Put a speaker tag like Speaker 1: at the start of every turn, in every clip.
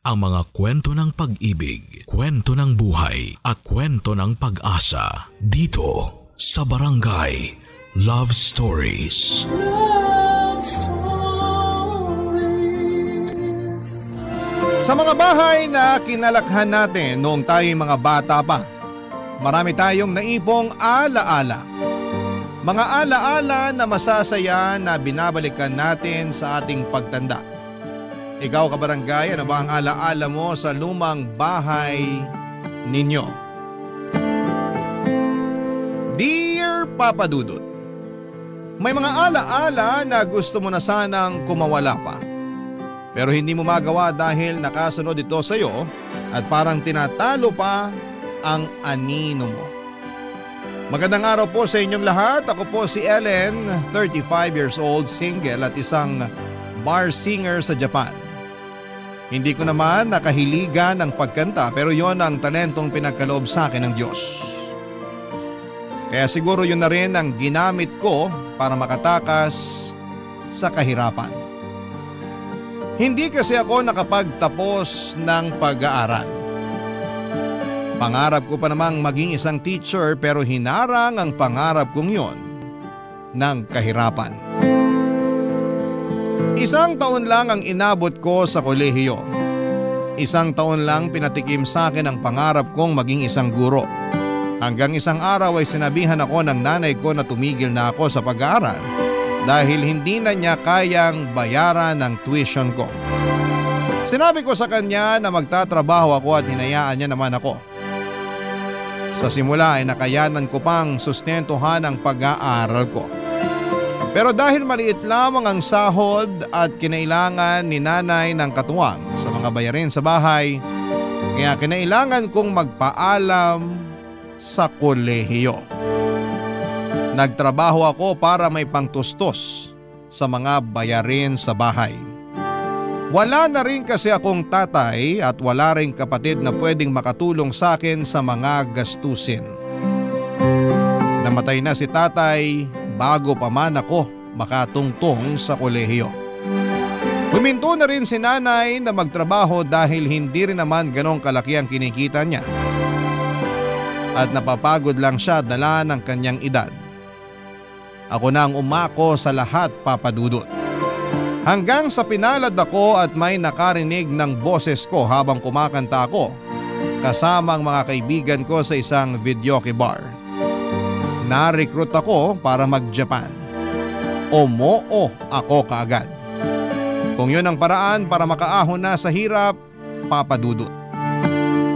Speaker 1: ang mga kwento ng pag-ibig, kwento ng buhay at kwento ng pag-asa dito sa Barangay Love Stories.
Speaker 2: Love Stories.
Speaker 3: Sa mga bahay na kinalakhan natin noong tayo'y mga bata pa, marami tayong naipong alaala. Mga alaala na masasaya na binabalikan natin sa ating pagtanda. Ikaw kabarangay, ano ba ang alaala mo sa lumang bahay ninyo? Dear Papa Dudut, may mga alaala na gusto mo na sanang kumawala pa. Pero hindi mo magawa dahil nakasunod ito sa iyo at parang tinatalo pa ang anino mo. Magandang araw po sa inyong lahat. Ako po si Ellen, 35 years old, single at isang bar singer sa Japan. Hindi ko naman nakahiligan ng pagkanta pero yon ang talentong pinagkaloob sa akin ng Diyos. Kaya siguro yun na rin ang ginamit ko para makatakas sa kahirapan. Hindi kasi ako nakapagtapos ng pag-aaral. Pangarap ko pa namang maging isang teacher pero hinarang ang pangarap kong yon ng kahirapan. Isang taon lang ang inabot ko sa kolehiyo. Isang taon lang pinatikim sa akin ang pangarap kong maging isang guro. Hanggang isang araw ay sinabihan ako ng nanay ko na tumigil na ako sa pag-aaral dahil hindi na niya kayang bayaran ang tuition ko. Sinabi ko sa kanya na magtatrabaho ako at hinayaan niya naman ako. Sa simula ay nakayanan ko pang sustentuhan ang pag-aaral ko. Pero dahil maliit lamang ang sahod at kinailangan ni nanay ng katuwang sa mga bayarin sa bahay, kaya kinailangan kong magpaalam sa kolehiyo. Nagtrabaho ako para may pangtustos sa mga bayarin sa bahay. Wala na rin kasi akong tatay at wala rin kapatid na pwedeng makatulong sa akin sa mga gastusin. Namatay na si tatay bago pa man ako makatungtong sa kolehiyo. Huminto na rin si nanay na magtrabaho dahil hindi rin naman ganong kalaki ang kinikita niya. At napapagod lang siya dala ng kanyang edad. Ako na ang umako sa lahat, Papa Dudut. Hanggang sa pinalad ako at may nakarinig ng boses ko habang kumakanta ako kasama ang mga kaibigan ko sa isang videoke bar. Na-recruit ako para mag-Japan. Umoo ako kaagad. Kung yun ang paraan para makaahon na sa hirap, Papa Dudut.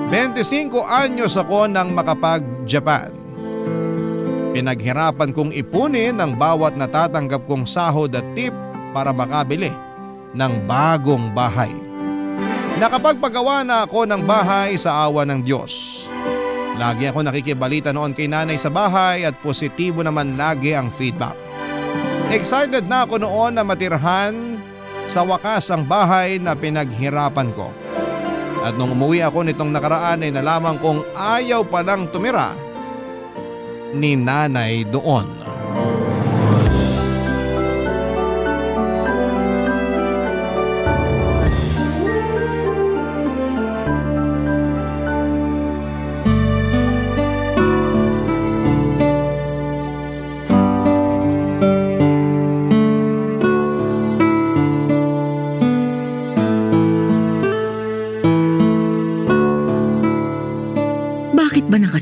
Speaker 3: 25 anyos ako nang makapag-Japan. Pinaghirapan kong ipunin ang bawat natatanggap kong sahod at tip para makabili ng bagong bahay. Nakapagpagawa na ako ng bahay sa awa ng Diyos. Lagi ako nakikibalita noon kay nanay sa bahay at positibo naman lagi ang feedback. Excited na ako noon na matirhan sa wakas ang bahay na pinaghirapan ko. At nung umuwi ako nitong nakaraan ay nalaman kong ayaw palang tumira ni nanay doon.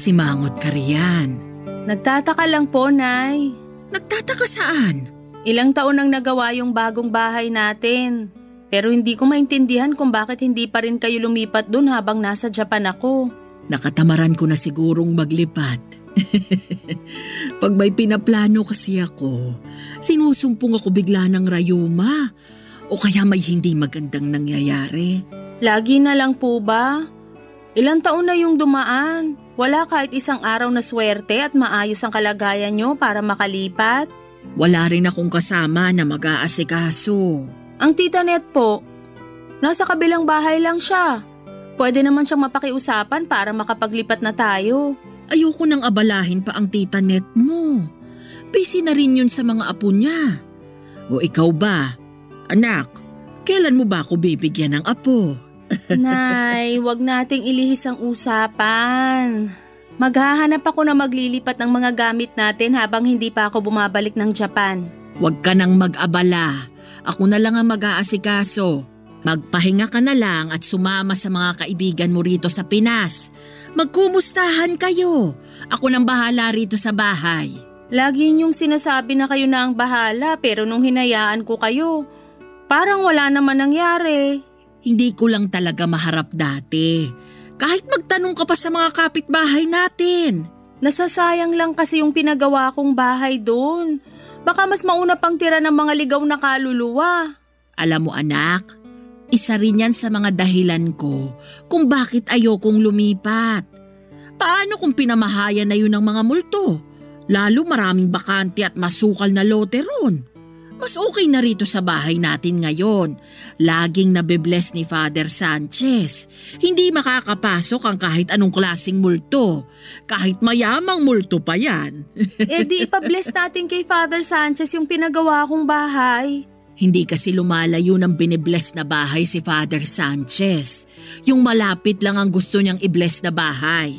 Speaker 4: Nakasimangot ka riyan.
Speaker 5: Nagtataka lang po, Nay.
Speaker 4: Nagtataka saan?
Speaker 5: Ilang taon nang nagawa yung bagong bahay natin. Pero hindi ko maintindihan kung bakit hindi pa rin kayo lumipat dun habang nasa Japan ako.
Speaker 4: Nakatamaran ko na sigurong maglipat. Pag may pinaplano kasi ako, sinusumpong ako bigla ng rayuma o kaya may hindi magandang nangyayari.
Speaker 5: Lagi na lang po ba? Ilang taon na yung dumaan. Wala kahit isang araw na swerte at maayos ang kalagayan nyo para makalipat?
Speaker 4: Wala rin akong kasama na mag-aasikaso.
Speaker 5: Ang Tita Net po, nasa kabilang bahay lang siya. Pwede naman siyang mapakiusapan para makapaglipat na tayo.
Speaker 4: Ayoko nang abalahin pa ang Tita Net mo. Busy na rin yun sa mga apo niya. O ikaw ba? Anak, kailan mo ba ako bibigyan ng apo?
Speaker 5: Nay, wag nating ilihis ang usapan. Maghahanap ako na maglilipat ng mga gamit natin habang hindi pa ako bumabalik ng Japan.
Speaker 4: Huwag ka nang mag-abala. Ako na lang ang mag-aasikaso. Magpahinga ka na lang at sumama sa mga kaibigan mo rito sa Pinas. Magkumustahan kayo. Ako nang bahala rito sa bahay.
Speaker 5: Lagi niyong sinasabi na kayo na ang bahala pero nung hinayaan ko kayo, parang wala naman nangyari.
Speaker 4: Hindi ko lang talaga maharap dati. Kahit magtanong ka pa sa mga kapitbahay natin.
Speaker 5: Nasasayang lang kasi yung pinagawa kong bahay doon. Baka mas mauna pang tira ng mga ligaw na kaluluwa.
Speaker 4: Alam mo anak, isa rin yan sa mga dahilan ko kung bakit ayokong lumipat. Paano kung pinamahayan na yun ng mga multo? Lalo maraming bakante at masukal na lote ron. Mas okay na rito sa bahay natin ngayon. Laging nabibless ni Father Sanchez. Hindi makakapasok ang kahit anong klaseng multo. Kahit mayamang multo pa yan.
Speaker 5: Di ipabless natin kay Father Sanchez yung pinagawa kong bahay.
Speaker 4: Hindi kasi lumalayo ng binibless na bahay si Father Sanchez. Yung malapit lang ang gusto niyang i-bless na bahay.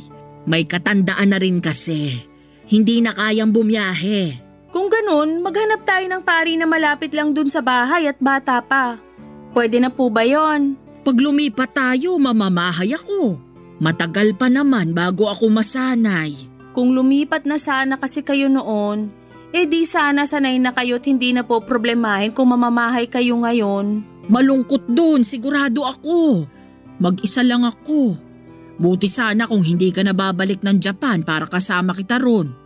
Speaker 4: May katandaan na rin kasi. Hindi na kayang bumiyahe.
Speaker 5: Kung ganun, maghanap tayo ng pari na malapit lang dun sa bahay at bata pa. Pwede na po ba yon?
Speaker 4: Pag lumipat tayo, mamamahay ako. Matagal pa naman bago ako masanay.
Speaker 5: Kung lumipat na sana kasi kayo noon, di sana sanay na kayo at hindi na po problemahin kung mamamahay kayo ngayon.
Speaker 4: Malungkot dun, sigurado ako. Mag-isa lang ako. Buti sana kung hindi ka na babalik ng Japan para kasama kita ron.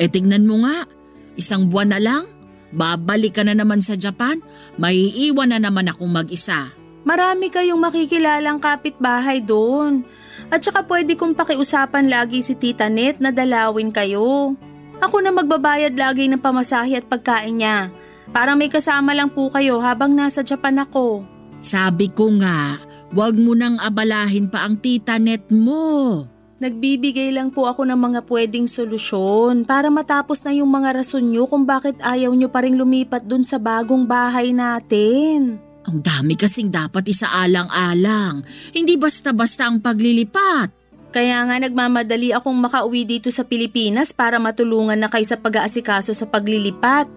Speaker 4: Tignan mo nga. Isang buwan na lang, babalik ka na naman sa Japan, may iiwan na naman akong mag-isa.
Speaker 5: Marami kayong makikilalang kapitbahay doon. At saka pwede kong pakiusapan lagi si Tita Net na dalawin kayo. Ako na magbabayad lagi ng pamasahe at pagkain niya. Para may kasama lang po kayo habang nasa Japan ako.
Speaker 4: Sabi ko nga, wag mo nang abalahin pa ang Tita Net mo.
Speaker 5: Nagbibigay lang po ako ng mga pwedeng solusyon para matapos na yung mga rason nyo kung bakit ayaw nyo pa rin lumipat dun sa bagong bahay natin.
Speaker 4: Ang dami kasing dapat isaalang-alang. Hindi basta-basta ang paglilipat.
Speaker 5: Kaya nga nagmamadali akong makauwi dito sa Pilipinas para matulungan na kayo sa pag-aasikaso sa paglilipat.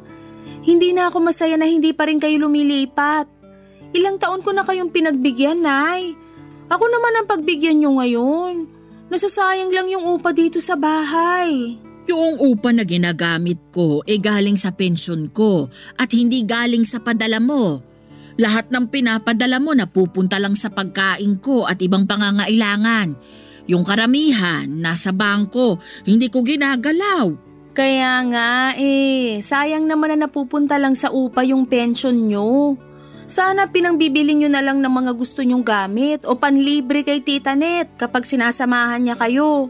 Speaker 5: Hindi na ako masaya na hindi pa rin kayo lumilipat. Ilang taon ko na kayong pinagbigyan, Nay. Ako naman ang pagbigyan nyo ngayon. Nasasayang lang yung upa dito sa bahay.
Speaker 4: Yung upa na ginagamit ko galing sa pensyon ko at hindi galing sa padala mo. Lahat ng pinapadala mo napupunta lang sa pagkain ko at ibang pangangailangan. Yung karamihan nasa bangko, hindi ko ginagalaw.
Speaker 5: Kaya nga sayang naman na napupunta lang sa upa yung pensyon nyo. Sana pinangbibili nyo na lang ng mga gusto nyong gamit o panlibre kay Tita Net kapag sinasamahan niya kayo.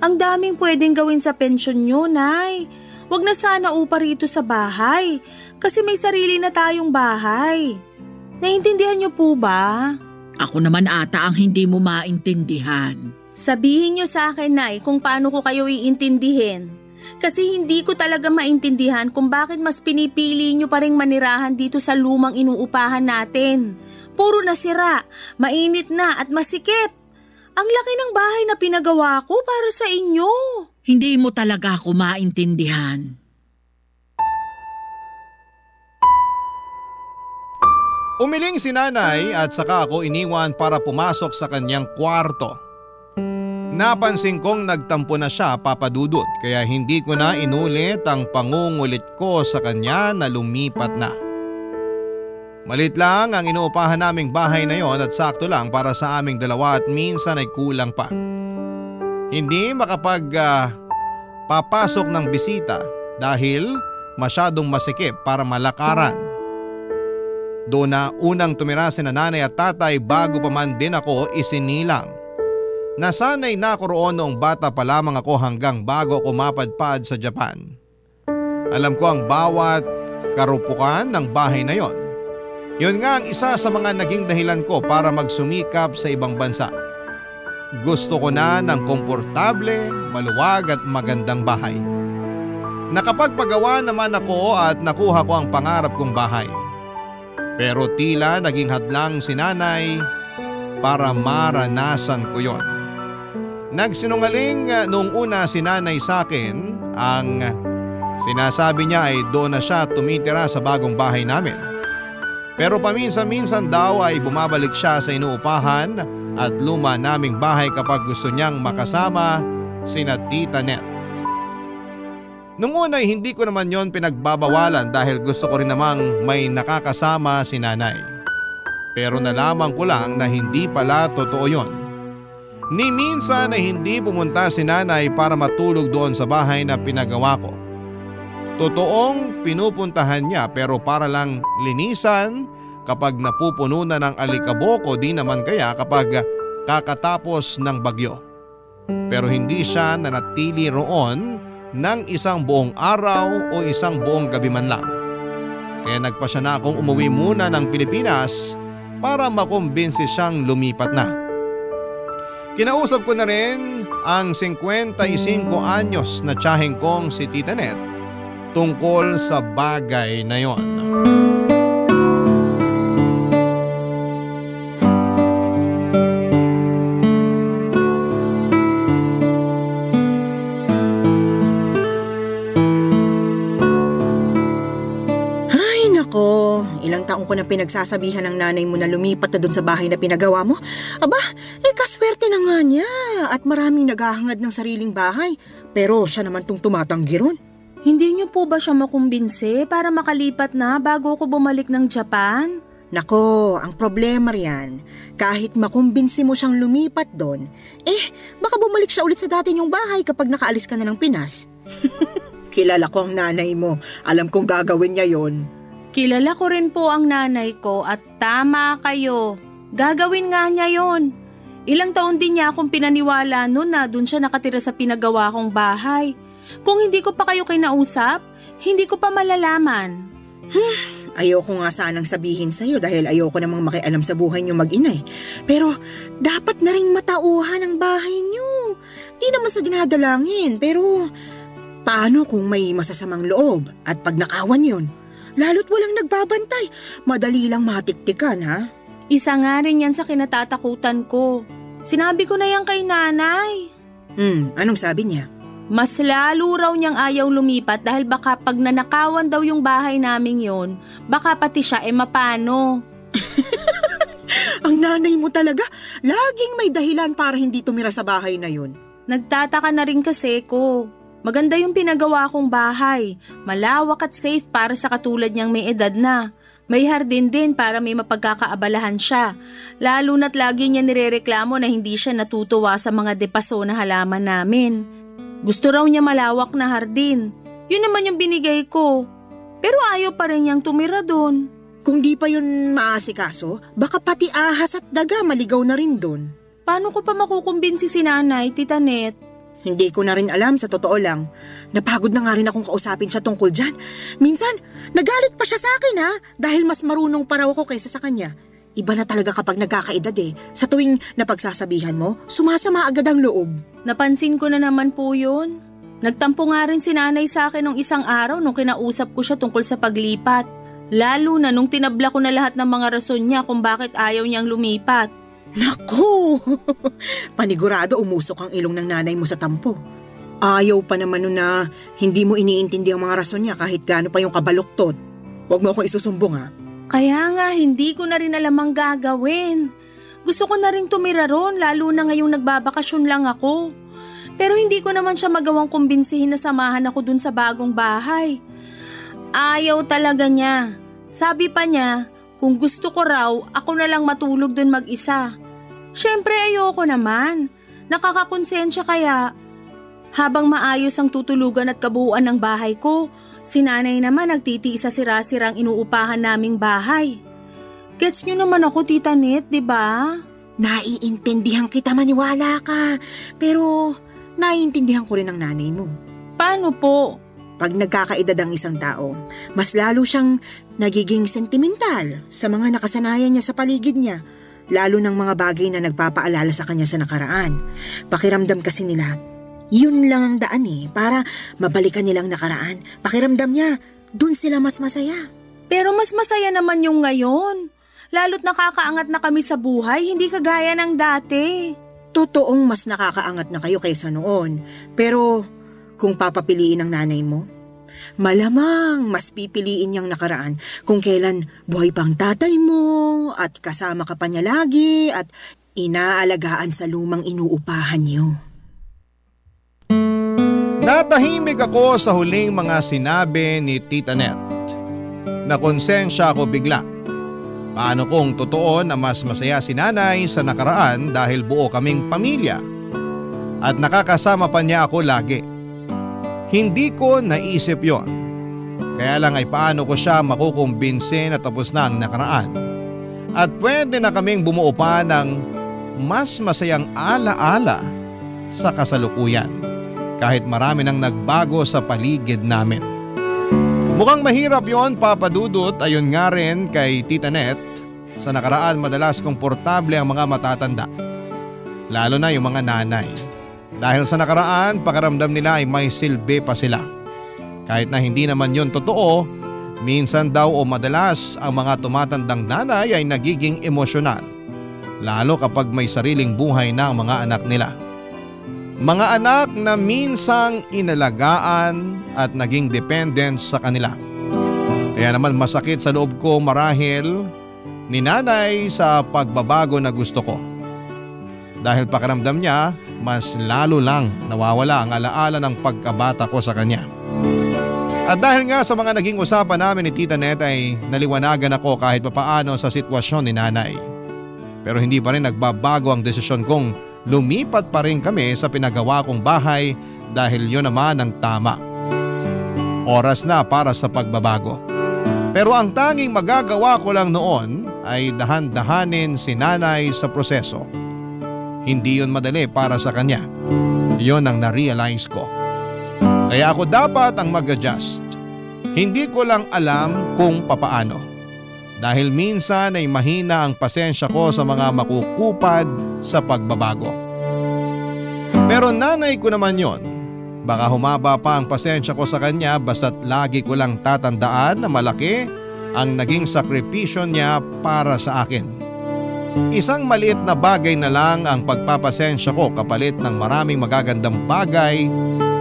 Speaker 5: Ang daming pwedeng gawin sa pensyon nyo, Nay. Wag na sana upa rito sa bahay kasi may sarili na tayong bahay. Naintindihan nyo po ba?
Speaker 4: Ako naman ata ang hindi mo maintindihan.
Speaker 5: Sabihin nyo sa akin, Nay, kung paano ko kayo iintindihin. Kasi hindi ko talaga maintindihan kung bakit mas pinipili nyo pa rin manirahan dito sa lumang inuupahan natin. Puro nasira, mainit na at masikip. Ang laki ng bahay na pinagawa ko para sa inyo.
Speaker 4: Hindi mo talaga ako maintindihan.
Speaker 3: Umiling si nanay at saka ako iniwan para pumasok sa kanyang kwarto. Napansin kong nagtampo na siya, Papa Dudut, kaya hindi ko na inulit ang pangungulit ko sa kanya na lumipat na. Malit lang ang inuupahan naming bahay na yon at sakto lang para sa aming dalawa at minsan ay kulang pa. Hindi papasok ng bisita dahil masyadong masikip para malakaran. Doon na unang tumira si nanay at tatay bago pa man din ako isinilang. Nasanay na ako roon noong bata pa lamang ako hanggang bago ako mapadpad sa Japan. Alam ko ang bawat karupukan ng bahay na yon. Yun nga ang isa sa mga naging dahilan ko para magsumikap sa ibang bansa. Gusto ko na ng komportable, maluwag at magandang bahay. Nakapagpagawa naman ako at nakuha ko ang pangarap kong bahay. Pero tila naging hadlang si nanay para maranasan ko yon. Nagsinungaling noong una si nanay sa akin. Ang sinasabi niya ay doon na siya tumitira sa bagong bahay namin. Pero paminsan-minsan daw ay bumabalik siya sa inuupahan at luma naming bahay kapag gusto niyang makasama sina Tita Net. Noong una ay hindi ko naman yon pinagbabawalan dahil gusto ko rin namang may nakakasama si nanay. Pero nalaman ko lang na hindi pala totoo yon. Ni minsan ay hindi pumunta si nanay para matulog doon sa bahay na pinagawa ko. Totoong pinupuntahan niya pero para lang linisan kapag napupuno na ng alikabok o di naman kaya kapag kakatapos ng bagyo. Pero hindi siya nanatili roon ng isang buong araw o isang buong gabi man lang. Kaya nagpasya na akong umuwi muna ng Pilipinas para makumbinsi siyang lumipat na. Kinausap ko na rin ang 55 anyos na tiyaheng kong si Tita Net tungkol sa bagay na yon.
Speaker 6: Ilang taong ko na pinagsasabihan ng nanay mo na lumipat na doon sa bahay na pinagawa mo. Aba, kaswerte na nga niya at maraming naghahangad ng sariling bahay. Pero siya naman tong tumatanggi ron.
Speaker 5: Hindi niyo po ba siya makumbinse para makalipat na bago ako bumalik ng Japan?
Speaker 6: Nako, ang problema riyan, kahit makumbinsi mo siyang lumipat doon, baka bumalik siya ulit sa dati niyong bahay kapag nakaalis ka na ng Pinas. Kilala ko ang nanay mo, alam kong gagawin niya yon.
Speaker 5: Kilala ko rin po ang nanay ko at tama kayo. Gagawin nga niya yon. Ilang taon din niya akong pinaniwala noon na doon siya nakatira sa pinagawa kong bahay. Kung hindi ko pa kayo kinausap, hindi ko pa malalaman.
Speaker 6: Ayoko nga sanang sabihin sa'yo dahil ayoko namang makialam sa buhay niyo mag-ina eh. Pero dapat na rin matauhan ang bahay niyo. Di naman sa dinadalangin, pero paano kung may masasamang loob at pag nakawan yon? Lalo't walang nagbabantay. Madali lang matiktikan, ha?
Speaker 5: Isa nga rin yan sa kinatatakutan ko. Sinabi ko na yan kay nanay.
Speaker 6: Anong sabi niya?
Speaker 5: Mas lalo raw niyang ayaw lumipat dahil baka pag nanakawan daw yung bahay naming yon, baka pati siya mapano.
Speaker 6: Ang nanay mo talaga, laging may dahilan para hindi tumira sa bahay na yun.
Speaker 5: Nagtataka na rin kasi ko. Maganda yung pinagawa kong bahay. Malawak at safe para sa katulad niyang may edad na. May hardin din para may mapagkakaabalahan siya. Lalo na't lagi niya nirereklamo na hindi siya natutuwa sa mga depaso na halaman namin. Gusto raw niya malawak na hardin. Yun naman yung binigay ko. Pero ayaw pa rin niyang tumira doon.
Speaker 6: Kung di pa yun maasikaso, baka pati ahas at daga maligaw na rin doon.
Speaker 5: Paano ko pa makukumbinsi si nanay, Tita Net?
Speaker 6: Hindi ko na rin alam, sa totoo lang. Napagod na nga rin akong kausapin siya tungkol dyan. Minsan, nagalit pa siya sa akin dahil mas marunong pa raw ako kaysa sa kanya. Iba na talaga kapag nagkakaedad Sa tuwing napagsasabihan mo, sumasama agad ang loob.
Speaker 5: Napansin ko na naman po yun. Nagtampo nga rin si nanay sa akin nung isang araw nung kinausap ko siya tungkol sa paglipat. Lalo na nung tinabla ko na lahat ng mga rason niya kung bakit ayaw niyang lumipat.
Speaker 6: Naku! Panigurado umusok ang ilong ng nanay mo sa tampo. Ayaw pa naman nun na hindi mo iniintindi ang mga rason niya kahit gaano pa yung kabaluktot. Huwag mo akong isusumbong
Speaker 5: Kaya nga hindi ko na rin alam ang gagawin. Gusto ko na rin tumira ron lalo na ngayong nagbabakasyon lang ako. Pero hindi ko naman siya magawang kumbinsihin na samahan ako dun sa bagong bahay. Ayaw talaga niya. Sabi pa niya, kung gusto ko raw, ako na lang matulog dun mag-isa. Siyempre ayoko naman. Nakakakonsensya kaya. Habang maayos ang tutulugan at kabuuan ng bahay ko, si nanay naman nagtitiis sa sira-sirang inuupahan naming bahay. Gets niyo naman ako, Tita Net, di ba?
Speaker 6: Naiintindihan kita, maniwala ka. Pero naiintindihan ko rin ang nanay mo.
Speaker 5: Paano po?
Speaker 6: Pag nagkakaedad ang isang tao, mas lalo siyang nagiging sentimental sa mga nakasanayan niya sa paligid niya, lalo ng mga bagay na nagpapaalala sa kanya sa nakaraan. Pakiramdam kasi nila, yun lang ang daan para mabalikan nilang nakaraan. Pakiramdam niya, dun sila mas masaya.
Speaker 5: Pero mas masaya naman yung ngayon. Lalo't nakakaangat na kami sa buhay, hindi kagaya ng dati.
Speaker 6: Totoong mas nakakaangat na kayo kaysa noon. Pero kung papapiliin ng nanay mo, malamang mas pipiliin niyang nakaraan kung kailan buhay pang tatay mo at kasama ka pa niya lagi at inaalagaan sa lumang inuupahan niyo.
Speaker 3: Natahimik ako sa huling mga sinabi ni Tita Net. Nakonsensya ako bigla. Paano kung totoo na mas masaya si nanay sa nakaraan dahil buo kaming pamilya at nakakasama pa niya ako lagi? Hindi ko naisip yon. Kaya lang ay paano ko siya makukumbinse na tapos na ang nakaraan at pwede na kaming bumuo pa ng mas masayang alaala sa kasalukuyan kahit marami nang nagbago sa paligid namin. Mukhang mahirap yon, Papa Dudut. Ayon nga rin kay Tita Net, sa nakaraan madalas komportable ang mga matatanda. Lalo na yung mga nanay. Dahil sa nakaraan, pakiramdam nila ay may silbi pa sila. Kahit na hindi naman yon totoo, minsan daw o madalas ang mga tumatandang nanay ay nagiging emosyonal. Lalo kapag may sariling buhay na ang mga anak nila. Mga anak na minsang inalagaan at naging dependent sa kanila. Kaya naman masakit sa loob ko marahil ni nanay sa pagbabago na gusto ko. Dahil pakiramdam niya, mas lalo lang nawawala ang alaala ng pagkabata ko sa kanya. At dahil nga sa mga naging usapan namin ni Tita Net ay naliwanagan ako kahit papaano sa sitwasyon ni nanay. Pero hindi pa rin nagbabago ang desisyon kong lumipat pa rin kami sa pinagawa kong bahay dahil yun naman ang tama. Oras na para sa pagbabago. Pero ang tanging magagawa ko lang noon ay dahan-dahanin si nanay sa proseso. Hindi yun madali para sa kanya. Yun ang na-realize ko. Kaya ako dapat ang mag-adjust. Hindi ko lang alam kung papaano. Dahil minsan ay mahina ang pasensya ko sa mga makukupad sa pagbabago. Pero nanay ko naman yon. Baka humaba pa ang pasensya ko sa kanya basta't lagi ko lang tatandaan na malaki ang naging sakripisyo niya para sa akin. Isang maliit na bagay na lang ang pagpapasensya ko kapalit ng maraming magagandang bagay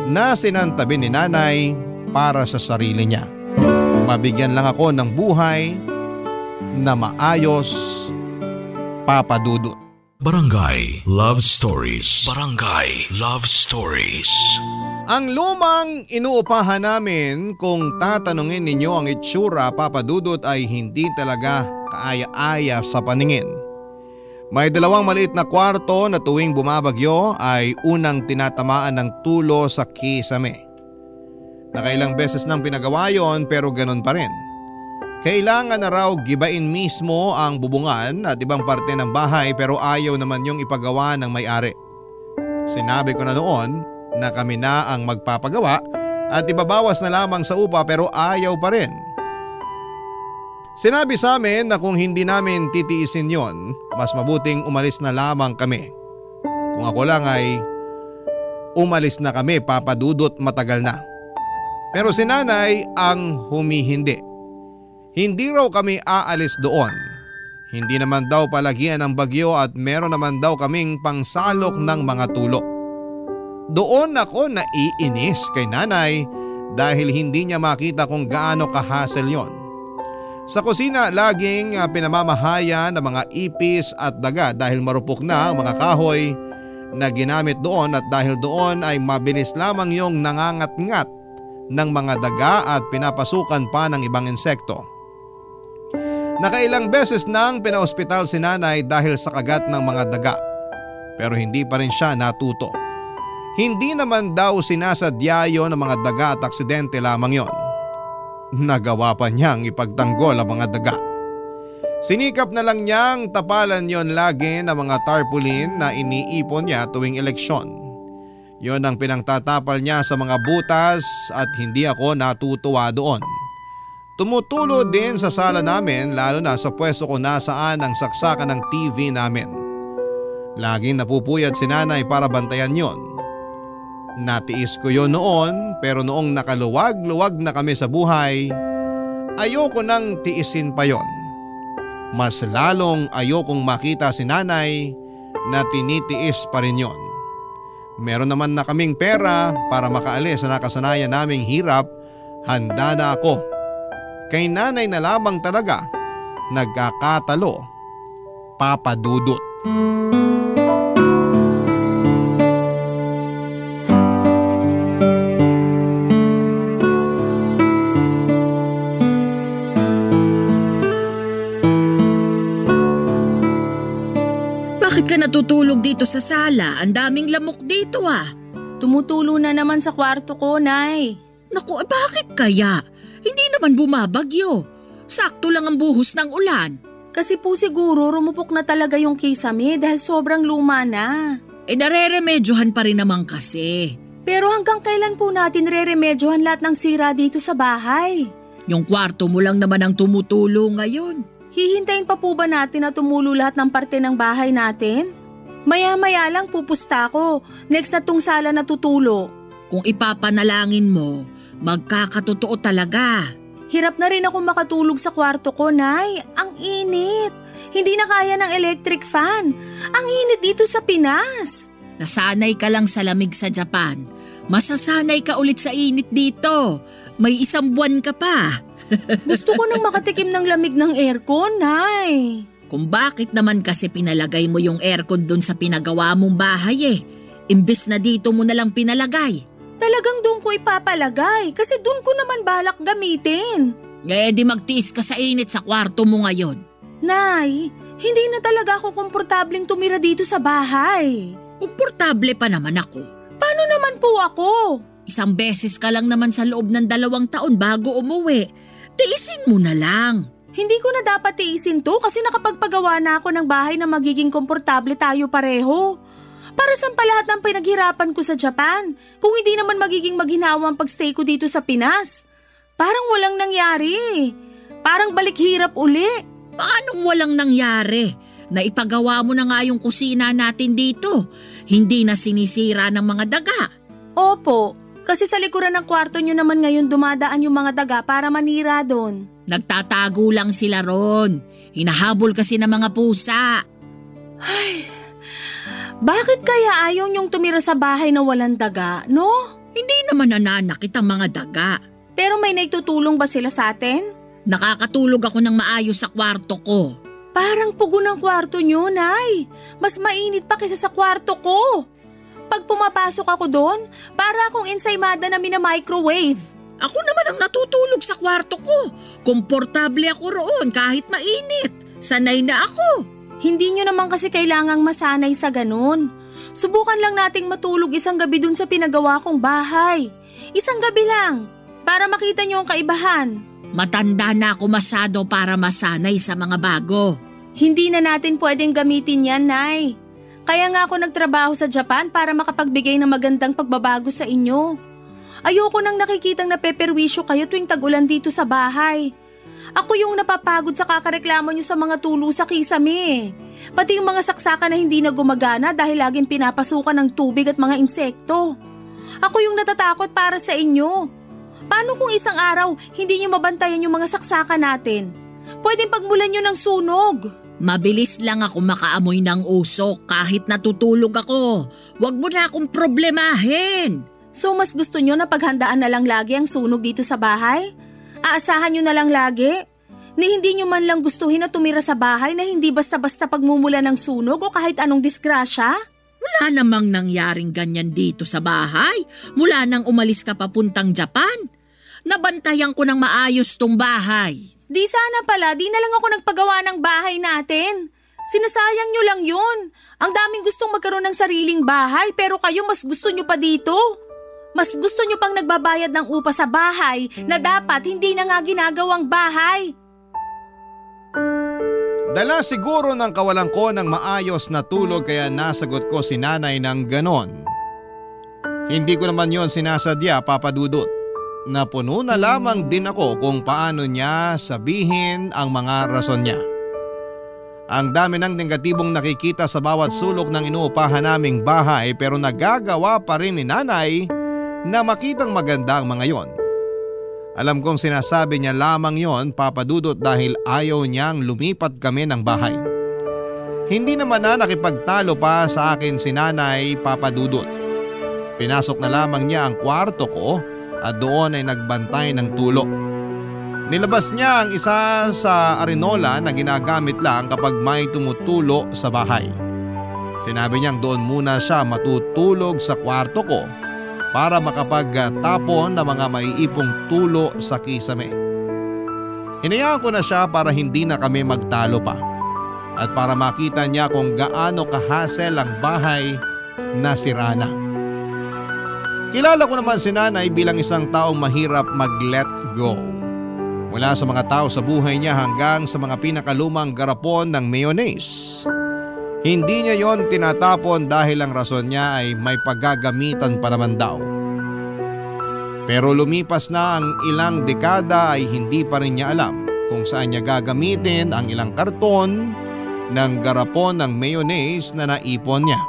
Speaker 3: na sinantabi ni nanay para sa sarili niya. Mabigyan lang ako ng buhay na maayos, Papa Dudut.
Speaker 1: Barangay Love Stories. Barangay Love Stories.
Speaker 3: Ang lumang inuupahan namin, kung tatanungin ninyo ang itsura, Papa Dudut, ay hindi talaga kaaya-aya sa paningin. May dalawang maliit na kwarto na tuwing bumabagyo ay unang tinatamaan ng tulo sa kisame. Nakailang beses nang pinagawa yon pero ganun pa rin. Kailangan na raw gibain mismo ang bubungan at ibang parte ng bahay pero ayaw naman yung ipagawa ng may-ari. Sinabi ko na noon na kami na ang magpapagawa at ibabawas na lamang sa upa pero ayaw pa rin. Sinabi sa amin na kung hindi namin titiisin yon, mas mabuting umalis na lamang kami. Kung ako lang ay umalis na kami, Papa Dudut, matagal na. Pero si nanay ang humihindi. Hindi raw kami aalis doon. Hindi naman daw palagyan ng bagyo at meron naman daw kaming pangsalok ng mga tulo. Doon ako naiinis kay nanay dahil hindi niya makita kung gaano ka-hassle yon. Sa kusina laging pinamamahaya ng mga ipis at daga dahil marupok na ang mga kahoy na ginamit doon at dahil doon ay mabilis lamang yung nangangat-ngat ng mga daga at pinapasukan pa ng ibang insekto. Nakailang beses nang pinaospital si nanay dahil sa kagat ng mga daga pero hindi pa rin siya natuto. Hindi naman daw sinasadya yon ng mga daga at aksidente lamang yon. Nagawa pa niyang ipagtanggol ang mga daga. Sinikap na lang niyang tapalan yon lagi ng mga tarpaulin na iniipon niya tuwing eleksyon. Yon ang pinangtatapal niya sa mga butas at hindi ako natutuwa doon. Tumutulo din sa sala namin lalo na sa pwesto ko nasaan ang saksakan ng TV namin. Laging napupuyat si nanay para bantayan yon. Natiis ko yon noon pero noong nakaluwag-luwag na kami sa buhay, ayoko nang tiisin pa yon. mas lalong ayokong makita si nanay na tinitiis pa rin yon. Meron naman na kaming pera para makaalis sa nakasanayan naming hirap, handa na ako. Kay nanay na lamang talaga nagkakatalo, Papa Dudut.
Speaker 4: Bakit ka natutulog dito sa sala? Ang daming lamok dito ah.
Speaker 5: Tumutulo na naman sa kwarto ko, Nay.
Speaker 4: Naku, bakit kaya? Hindi naman bumabagyo. Sakto lang ang buhos ng ulan.
Speaker 5: Kasi po siguro rumupok na talaga yung kisame dahil sobrang luma na.
Speaker 4: Nareremedyohan pa rin naman kasi.
Speaker 5: Pero hanggang kailan po natin reremedyohan lahat ng sira dito sa bahay?
Speaker 4: Yung kwarto mo lang naman ang tumutulo ngayon.
Speaker 5: Hihintayin pa po ba natin na tumulo lahat ng parte ng bahay natin? Maya-maya lang pupusta ko. Next na tong sala na tutulo.
Speaker 4: Kung ipapanalangin mo, magkakatotoo talaga.
Speaker 5: Hirap na rin ako makatulog sa kwarto ko, Nay. Ang init. Hindi na kaya ng electric fan. Ang init dito sa Pinas.
Speaker 4: Nasanay ka lang sa lamig sa Japan. Masasanay ka ulit sa init dito. May 1 buwan ka pa.
Speaker 5: Gusto ko nang makatikim ng lamig ng aircon, Nay.
Speaker 4: Kung bakit naman kasi pinalagay mo yung aircon dun sa pinagawa mong bahay eh. Imbes na dito mo nalang pinalagay.
Speaker 5: Talagang doon ko ipapalagay kasi doon ko naman balak gamitin.
Speaker 4: Di magtiis ka sa init sa kwarto mo ngayon.
Speaker 5: Nay, hindi na talaga ako komportableng tumira dito sa bahay.
Speaker 4: Komportable pa naman ako.
Speaker 5: Paano naman po ako?
Speaker 4: 1 beses ka lang naman sa loob ng 2 taon bago umuwi. Tiisin mo na lang.
Speaker 5: Hindi ko na dapat tiisin to kasi nakapagpagawa na ako ng bahay na magiging komportable tayo pareho. Para saan pa lahat ng pinaghirapan ko sa Japan kung hindi naman magiging maghinawa ang pagstay ko dito sa Pinas? Parang walang nangyari. Parang balik hirap uli.
Speaker 4: Paanong walang nangyari? Naipagawa mo na nga yung kusina natin dito. Hindi na sinisira ng mga daga.
Speaker 5: Opo, kasi sa likuran ng kwarto nyo naman ngayon dumadaan yung mga daga para manira doon.
Speaker 4: Nagtatago lang sila ron. Hinahabol kasi ng mga pusa.
Speaker 5: Ay, bakit kaya ayaw nyong tumira sa bahay na walang daga, no?
Speaker 4: Hindi naman nananakit ang mga daga.
Speaker 5: Pero may naitutulong ba sila sa atin?
Speaker 4: Nakakatulog ako ng maayos sa kwarto ko.
Speaker 5: Parang pugo ng kwarto nyo, Nay. Mas mainit pa kaysa sa kwarto ko. Pag pumapasok ako doon, para akong ensaymada na mina-microwave.
Speaker 4: Ako naman ang natutulog sa kwarto ko. Komportable ako roon kahit mainit. Sanay na ako.
Speaker 5: Hindi nyo naman kasi kailangang masanay sa ganun. Subukan lang nating matulog 1 gabi dun sa pinagawa kong bahay. 1 gabi lang, para makita nyo ang kaibahan.
Speaker 4: Matanda na ako masyado para masanay sa mga bago.
Speaker 5: Hindi na natin pwedeng gamitin yan, Nay. Kaya nga ako nagtrabaho sa Japan para makapagbigay ng magandang pagbabago sa inyo. Ayoko nang nakikitang napeperwisyo kayo tuwing tag-ulan dito sa bahay. Ako yung napapagod sa kakareklamo nyo sa mga tulo sa kisame. Pati yung mga saksakan na hindi na gumagana dahil laging pinapasukan ng tubig at mga insekto. Ako yung natatakot para sa inyo. Paano kung isang araw hindi nyo mabantayan yung mga saksakan natin? Pwedeng pagmulan nyo ng sunog.
Speaker 4: Mabilis lang ako makaamoy ng usok kahit natutulog ako. Huwag mo na akong problemahin.
Speaker 5: So mas gusto nyo na paghandaan na lang lagi ang sunog dito sa bahay? Aasahan nyo na lang lagi? Ni hindi nyo man lang gustuhin na tumira sa bahay na hindi basta-basta pagmumula ng sunog o kahit anong disgrasya?
Speaker 4: Wala namang nangyaring ganyan dito sa bahay mula nang umalis ka papuntang Japan. Nabantayan ko ng maayos tong bahay.
Speaker 5: Di sana pala, di na lang ako nagpagawa ng bahay natin. Sinasayang nyo lang yun. Ang daming gustong magkaroon ng sariling bahay pero kayo mas gusto nyo pa dito. Mas gusto nyo pang nagbabayad ng upa sa bahay na dapat hindi na nga ginagawang bahay.
Speaker 3: Dala siguro ng kawalan ko ng maayos na tulog kaya nasagot ko si nanay ng ganon. Hindi ko naman yon sinasadya, Papa Dudut. Napuno na lamang din ako kung paano niya sabihin ang mga rason niya. Ang dami ng negatibong nakikita sa bawat sulok ng inuupahan naming bahay pero nagagawa pa rin ni nanay na makitang maganda ang mga yon. Alam kong sinasabi niya lamang yon, Papa Dudut, dahil ayaw niyang lumipat kami ng bahay. Hindi naman na nakipagtalo pa sa akin si Nanay, Papa Dudut. Pinasok na lamang niya ang kwarto ko at doon ay nagbantay ng tulo. Nilabas niya ang isa sa arenola na ginagamit lang kapag may tumutulo sa bahay. Sinabi niyang doon muna siya matutulog sa kwarto ko para makapagtapon ng mga maiipong tulo sa kisame. Hinayaan ko na siya para hindi na kami magtalo pa at para makita niya kung gaano kahasel ang bahay na sira na. Kilala ko naman si Nanay bilang isang taong mahirap mag-let go. Mula sa mga tao sa buhay niya hanggang sa mga pinakalumang garapon ng mayonnaise. Hindi niya yon tinatapon dahil ang rason niya ay may paggagamitan pa naman daw. Pero lumipas na ang ilang dekada ay hindi pa rin niya alam kung saan niya gagamitin ang ilang karton ng garapon ng mayonnaise na naipon niya.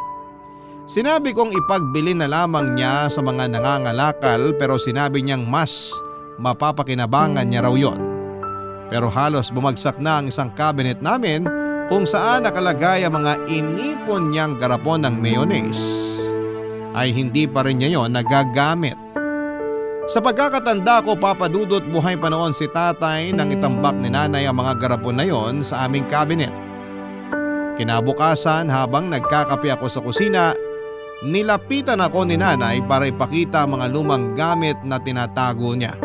Speaker 3: Sinabi kong ipagbili na lamang niya sa mga nangangalakal pero sinabi niyang mas mapapakinabangan niya raw yon. Pero halos bumagsak na ang isang cabinet namin kung saan nakalagay ang mga inipon niyang garapon ng mayonnaise ay hindi pa rin niya yon nagagamit. Sa pagkakatanda ko, Papa Dudut, buhay pa noon si Tatay nang itambak ni Nanay ang mga garapon na yon sa aming cabinet. Kinabukasan habang nagkakape ako sa kusina, nilapitan ako ni Nanay para ipakita ang mga lumang gamit na tinatago niya.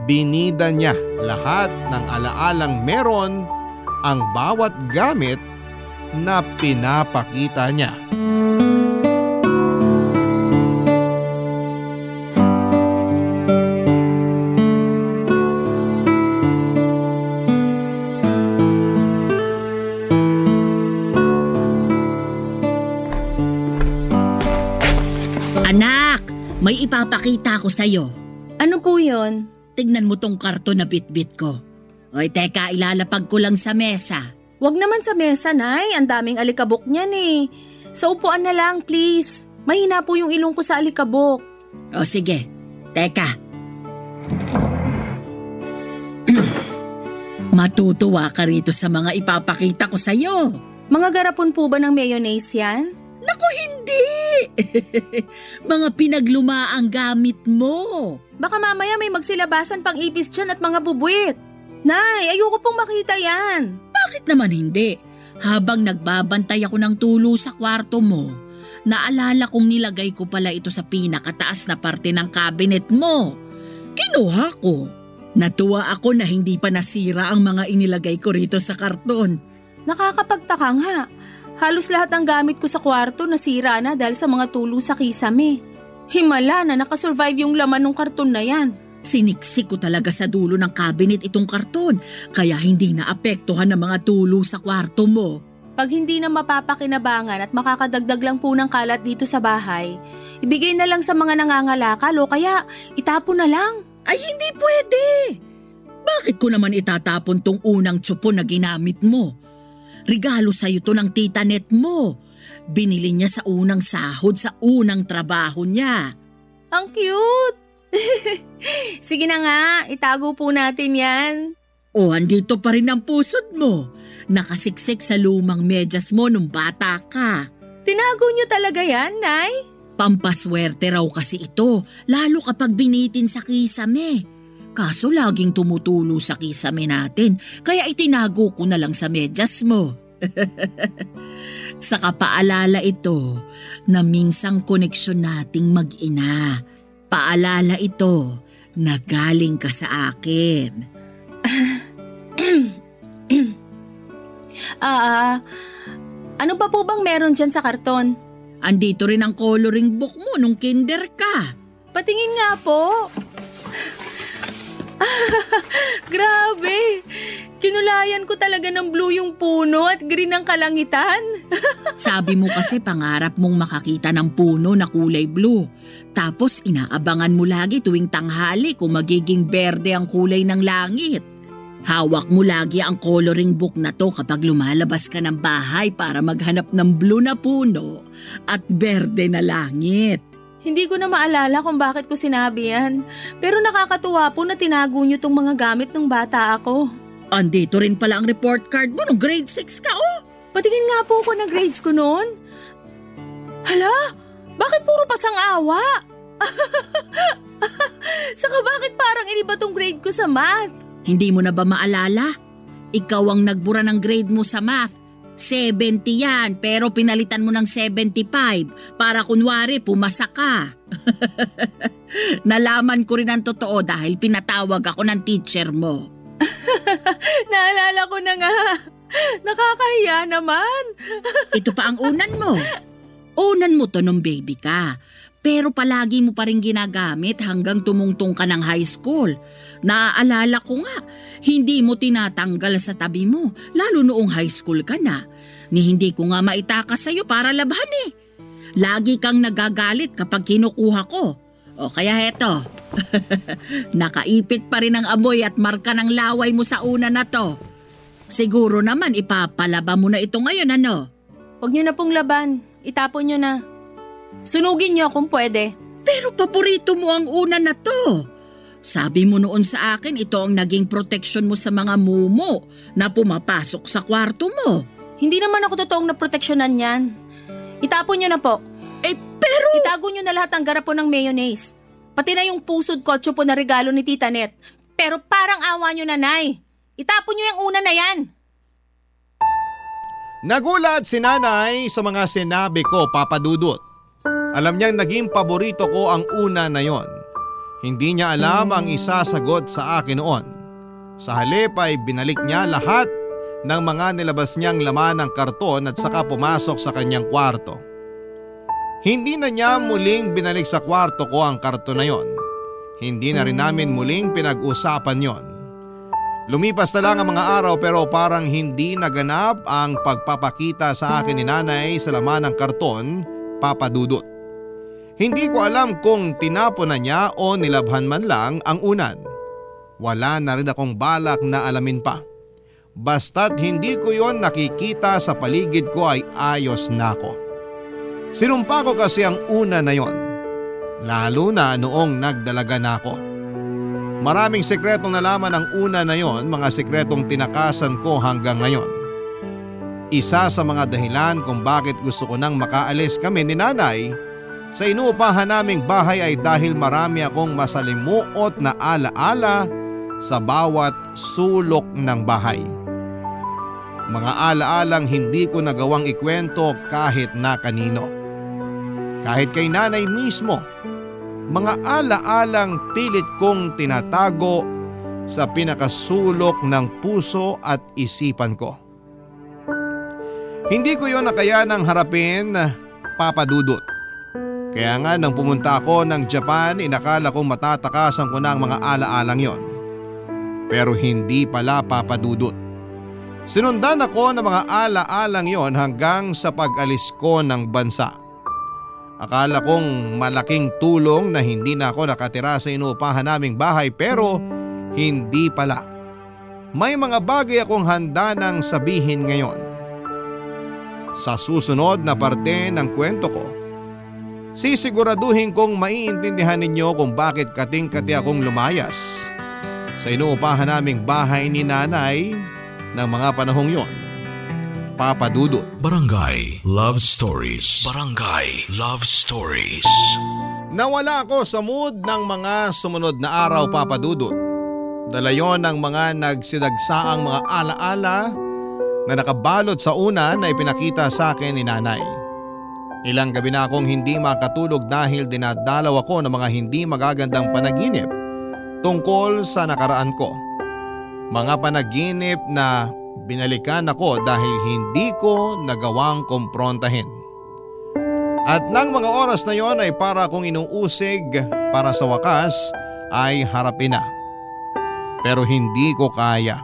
Speaker 3: Binida niya lahat ng alaalang meron ang bawat gamit na pinapakita niya.
Speaker 4: Anak, may ipapakita ko sa'yo.
Speaker 5: Ano po yon?
Speaker 4: Tignan mo tong karton na bitbit ko. Oy, teka, ilalapag ko lang sa mesa.
Speaker 5: Wag naman sa mesa, Nay. Ang daming alikabok niyan eh. Sa upuan na lang, please. Mahina po yung ilong ko sa alikabok.
Speaker 4: O sige, teka. Matutuwa ka rito sa mga ipapakita ko sa'yo.
Speaker 5: Mga garapon po ba ng mayonnaise yan?
Speaker 4: Naku, hindi! Mga pinaglumaang gamit mo.
Speaker 5: Baka mamaya may magsilabasan pang ipis dyan at mga bubuwit. Nay, ayoko pong makita yan.
Speaker 4: Bakit naman hindi? Habang nagbabantay ako ng tulo sa kwarto mo, naalala kong nilagay ko pala ito sa pinakataas na parte ng cabinet mo. Kinuha ko. Natuwa ako na hindi pa nasira ang mga inilagay ko rito sa karton.
Speaker 5: Nakakapagtaka nga. Halos lahat ng gamit ko sa kwarto nasira na dahil sa mga tulo sa kisame. Himala na nakasurvive yung laman ng karton na yan.
Speaker 4: Siniksik ko talaga sa dulo ng cabinet itong karton, kaya hindi naapektuhan ng mga tulo sa kwarto mo.
Speaker 5: Pag hindi na mapapakinabangan at makakadagdag lang po ng kalat dito sa bahay, ibigay na lang sa mga nangangalakal o kaya itapon na lang.
Speaker 4: Ay, hindi pwede! Bakit ko naman itatapon tong unang tsupo na ginamit mo? Regalo sa'yo to ng tita Net mo. Binili niya sa unang sahod sa unang trabaho niya.
Speaker 5: Ang cute! Sige na nga, itago po natin yan.
Speaker 4: O, andito pa rin ang pusod mo. Nakasiksik sa lumang medyas mo nung bata ka.
Speaker 5: Tinago niyo talaga yan, Nay?
Speaker 4: Pampaswerte raw kasi ito, lalo kapag binitin sa kisame. Kaso laging tumutulo sa kisame natin, kaya itinago ko na lang sa medyas mo. Sa kapaalala ito na minsang koneksyon nating mag-ina. Paalala ito na galing ka sa akin.
Speaker 5: Ano pa po bang meron dyan sa karton?
Speaker 4: Andito rin ang coloring book mo nung kinder ka.
Speaker 5: Patingin nga po. Grabe! Kinulayan ko talaga ng blue yung puno at green ang kalangitan.
Speaker 4: Sabi mo kasi pangarap mong makakita ng puno na kulay blue. Tapos inaabangan mo lagi tuwing tanghali kung magiging berde ang kulay ng langit. Hawak mo lagi ang coloring book na to kapag lumalabas ka ng bahay para maghanap ng blue na puno at berde na langit.
Speaker 5: Hindi ko na maalala kung bakit ko sinabi yan. Pero nakakatuwa po na tinago niyo tong mga gamit ng bata ako.
Speaker 4: Andito rin pala ang report card mo nung grade 6 ka, oh.
Speaker 5: Patingin nga po ako ng grades ko noon. Hala, bakit puro pasang-awa? Saka bakit parang iniba tong grade ko sa math?
Speaker 4: Hindi mo na ba maalala? Ikaw ang nagbura ng grade mo sa math. 70 yan, pero pinalitan mo ng 75 para kunwari pumasa ka. Nalaman ko rin ang totoo dahil pinatawag ako ng teacher mo.
Speaker 5: Naalala ko na nga. Nakakahiya naman.
Speaker 4: Ito pa ang unan mo. Unan mo to nung baby ka. Pero palagi mo pa rin ginagamit hanggang tumungtong ka ng high school. Naaalala ko nga, hindi mo tinatanggal sa tabi mo, lalo noong high school ka na. Ni hindi ko nga maitakas sa'yo para labhan eh. Lagi kang nagagalit kapag kinukuha ko. O kaya heto, nakaipit pa rin ang amoy at marka ng laway mo sa una na to. Siguro naman ipapalaba mo na ito ngayon, ano?
Speaker 5: Huwag niyo na pong laban, itapon niyo na. Sunugin niyo kung pwede.
Speaker 4: Pero paborito mo ang una na to. Sabi mo noon sa akin, ito ang naging proteksyon mo sa mga mumo na pumapasok sa kwarto mo.
Speaker 5: Hindi naman ako totoong naproteksyonan yan. Itapon niyo na po.
Speaker 4: Pero…
Speaker 5: Itago niyo na lahat ng garapon ng mayonnaise. Pati na yung pusod kotso po na regalo ni Tita Net. Pero parang awa niyo, nanay. Itapon niyo yung una na yan.
Speaker 3: Nagulat si nanay sa mga sinabi ko, Papa Dudut. Alam niyang naging paborito ko ang una na yon. Hindi niya alam ang isasagot sa akin noon. Sa halip ay binalik niya lahat ng mga nilabas niyang laman ng karton at saka pumasok sa kanyang kwarto. Hindi na niya muling binalik sa kwarto ko ang karton na yon. Hindi na rin namin muling pinag-usapan yon. Lumipas na lang ang mga araw pero parang hindi naganap ang pagpapakita sa akin ni nanay sa laman ng karton, Papa Dudut. Hindi ko alam kung tinapon na niya o nilabhan man lang ang unan. Wala na rin akong balak na alamin pa. Basta't hindi ko yon nakikita sa paligid ko ay ayos na ako. Sinumpa ko kasi ang una na yon, lalo na noong nagdalaga na ako. Maraming sekretong nalaman ang una na yon, mga sekretong tinakasan ko hanggang ngayon. Isa sa mga dahilan kung bakit gusto ko nang makaalis kami ni nanay sa inuupahan naming bahay ay dahil marami akong masalimuot na alaala sa bawat sulok ng bahay. Mga alaalang hindi ko nagawang ikwento kahit na kanino. Kahit kay nanay mismo, mga alaalang pilit kong tinatago sa pinakasulok ng puso at isipan ko. Hindi ko yon nakayanang harapin, Papa Dudut. Kaya nga nang pumunta ako ng Japan, inakala kong matatakasan ko na ang mga alaalang yon. Pero hindi pala, Papa Dudut. Sinundan ako ng mga alaalang yon hanggang sa pag-alis ko ng bansa. Akala kong malaking tulong na hindi na ako nakatira sa inuupahan naming bahay pero hindi pala. May mga bagay akong handa nang sabihin ngayon. Sa susunod na parte ng kwento ko, sisiguraduhin kong maiintindihan ninyo kung bakit kating-kati akong lumayas sa inuupahan naming bahay ni nanay ng mga panahong yon, Papa Dudut.
Speaker 1: Barangay Love Stories. Barangay Love Stories.
Speaker 3: Nawala ako sa mood ng mga sumunod na araw, Papa Dudut. Dala yon ng mga nagsidagsaang mga alaala na nakabalot sa una na ipinakita sa akin ni nanay. Ilang gabi na akong hindi makatulog dahil dinadalaw ako ng mga hindi magagandang panaginip tungkol sa nakaraan ko. Mga panaginip na binalikan ako dahil hindi ko nagawang kumprontahin. At nang mga oras na yon ay para akong inuusig para sa wakas ay harapin na. Pero hindi ko kaya.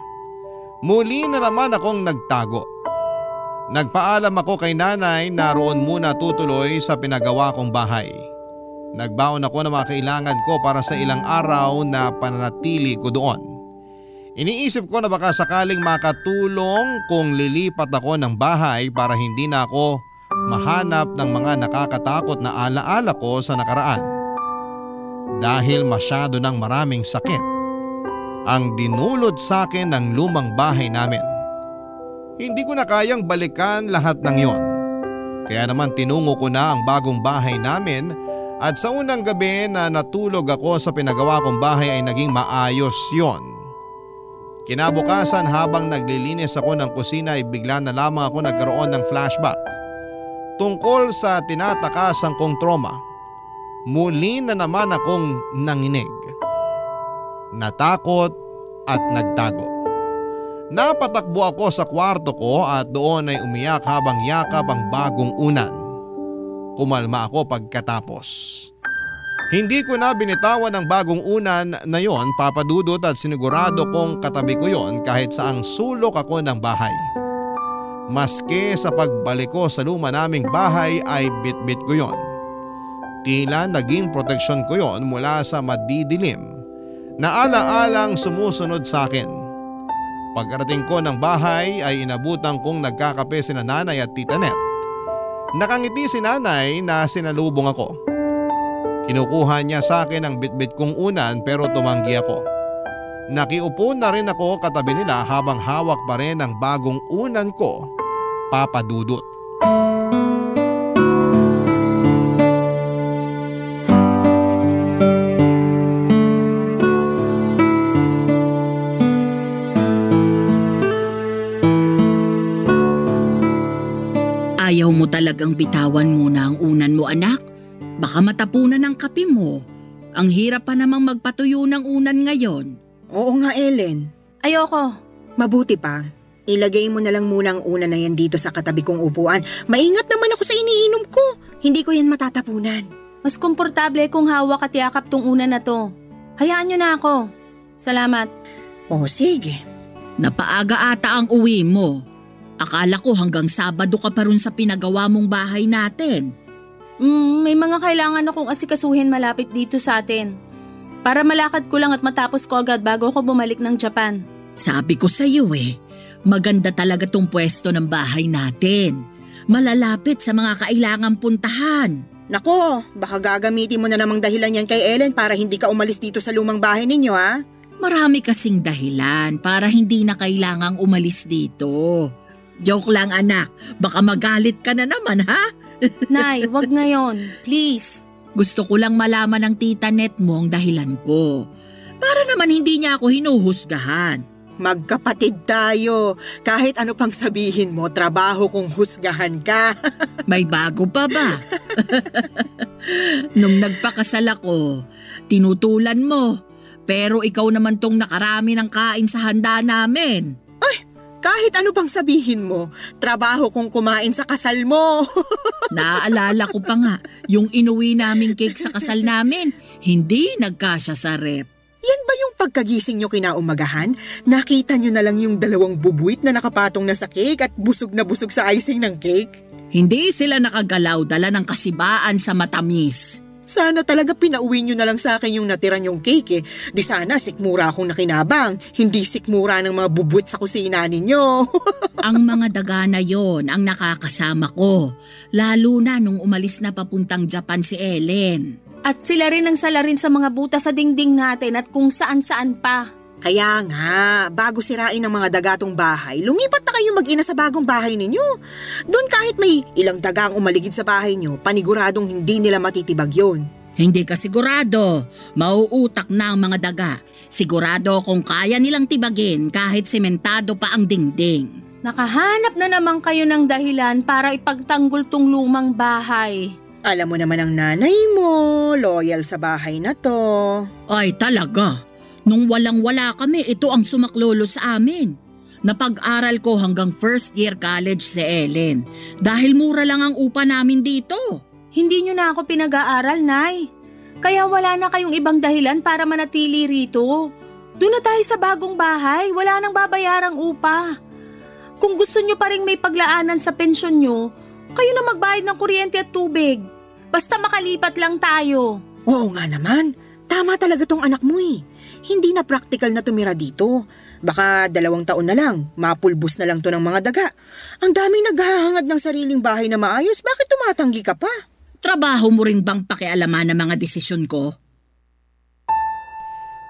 Speaker 3: Muli na naman akong nagtago. Nagpaalam ako kay nanay na roon muna tutuloy sa pinagawa kong bahay. Nagbaon ako ng mga kailangan ko para sa ilang araw na pananatili ko doon. Iniisip ko na baka sakaling makatulong kung lilipat ako ng bahay para hindi na ako mahanap ng mga nakakatakot na alaala ko sa nakaraan. Dahil masyado ng maraming sakit ang dinulot sa akin ng lumang bahay namin. Hindi ko na kayang balikan lahat ng yon. Kaya naman tinungo ko na ang bagong bahay namin at sa unang gabi na natulog ako sa pinagawa kong bahay ay naging maayos yon. Kinabukasan habang naglilinis ako ng kusina ay bigla na lamang ako nagkaroon ng flashback tungkol sa tinatakasang kong trauma. Muli na naman akong nanginig, natakot at nagtago. Napatakbo ako sa kwarto ko at doon ay umiyak habang yakap ang bagong unan. Kumalma ako pagkatapos. Hindi ko na binitawan ang bagong unan na yon, Papa Dudut, at sinigurado kong katabi ko yon kahit saang sulok ako ng bahay. Maski sa pagbalik ko sa luma naming bahay ay bitbit ko yon. Tila naging proteksyon ko yon mula sa madidilim na alaalang sumusunod sa akin. Pagkarating ko ng bahay ay inabutan kong nagkakape sina nanay at tita Net. Nakangiti si nanay na sinalubong ako. Kinukuha niya sa akin ang bitbit kong unan pero tumanggi ako. Nakiupo na rin ako katabi nila habang hawak pa rin ang bagong unan ko, Papa Dudut.
Speaker 4: Ayaw mo talagang bitawan muna ang unan mo, anak? Baka matapunan ang kape mo. Ang hirap pa namang magpatuyo ng unan ngayon.
Speaker 6: Oo nga, Ellen.
Speaker 5: Ayoko.
Speaker 6: Mabuti pa. Ilagay mo na lang muna ang unan na yan dito sa katabi kong upuan. Maingat naman ako sa iniinom ko. Hindi ko yan matatapunan.
Speaker 5: Mas komportable kung hawak at yakap tong unan na to. Hayaan nyo na ako. Salamat.
Speaker 6: Oh, sige.
Speaker 4: Napaaga ata ang uwi mo. Akala ko hanggang Sabado ka pa rin sa pinagawa mong bahay natin.
Speaker 5: May mga kailangan akong asikasuhin malapit dito sa atin. Para malakad ko lang at matapos ko agad bago ako bumalik ng Japan.
Speaker 4: Sabi ko sa iyo maganda talaga tong pwesto ng bahay natin. Malalapit sa mga kailangang puntahan.
Speaker 6: Nako, baka gagamitin mo na namang dahilan yan kay Ellen para hindi ka umalis dito sa lumang bahay ninyo, ha?
Speaker 4: Marami kasing dahilan para hindi na kailangang umalis dito. Joke lang, anak. Baka magalit ka na naman, ha?
Speaker 5: Nay, wag ngayon. Please.
Speaker 4: Gusto ko lang malaman ng tita Net mo ang dahilan ko. Para naman hindi niya ako hinuhusgahan.
Speaker 6: Magkapatid tayo. Kahit ano pang sabihin mo, trabaho kung husgahan ka.
Speaker 4: May bago pa ba? Nung nagpakasal ako, tinutulan mo. Pero ikaw naman tong nakarami ng kain sa handa namin.
Speaker 6: Kahit ano pang sabihin mo, trabaho kong kumain sa kasal mo.
Speaker 4: Naaalala ko pa nga, yung inuwi naming cake sa kasal namin, hindi nagkasya sa rep.
Speaker 6: Yan ba yung pagkagising nyo kinaumagahan? Nakita nyo na lang yung 2 bubuit na nakapatong na sa cake at busog na busog sa icing ng cake?
Speaker 4: Hindi sila nakagalaw, dala ng kasibaan sa matamis.
Speaker 6: Sana talaga pinauwi nyo na lang sa akin yung natira nyong cake eh. Di sana sikmura akong nakinabang, hindi sikmura ng mga bubuit sa kusina ninyo.
Speaker 4: Ang mga daga na yon ang nakakasama ko. Lalo na nung umalis na papuntang Japan si Ellen.
Speaker 5: At sila rin ang salarin sa mga butas sa dingding natin at kung saan-saan pa.
Speaker 6: Kaya nga, bago sirain ang mga dagatong bahay, lumipat na kayo mag-ina sa bagong bahay ninyo. Doon kahit may ilang dagang umaligid sa bahay nyo, paniguradong hindi nila matitibag yun.
Speaker 4: Hindi ka sigurado. Mauutak na ang mga daga. Sigurado kung kaya nilang tibagin kahit sementado pa ang dingding.
Speaker 5: Nakahanap na naman kayo ng dahilan para ipagtanggol tong lumang bahay.
Speaker 6: Alam mo naman ang nanay mo, loyal sa bahay na to.
Speaker 4: Ay talaga. Nung walang-wala kami, ito ang sumaklolo sa amin. Napag-aral ko hanggang first year college si Ellen. Dahil mura lang ang upa namin dito.
Speaker 5: Hindi nyo na ako pinag-aaral, Nay. Kaya wala na kayong ibang dahilan para manatili rito. Doon na tayo sa bagong bahay, wala nang babayarang upa. Kung gusto nyo pa rin may paglaanan sa pensyon nyo, kayo na magbayad ng kuryente at tubig. Basta makalipat lang tayo.
Speaker 6: Oo nga naman, tama talaga tong anak mo eh. Hindi na practical na tumira dito. Baka 2 taon na lang, mapulbos na lang to ng mga daga. Ang daming naghahangad ng sariling bahay na maayos, bakit tumatanggi ka pa?
Speaker 4: Trabaho mo rin bang pakialaman ng mga desisyon ko?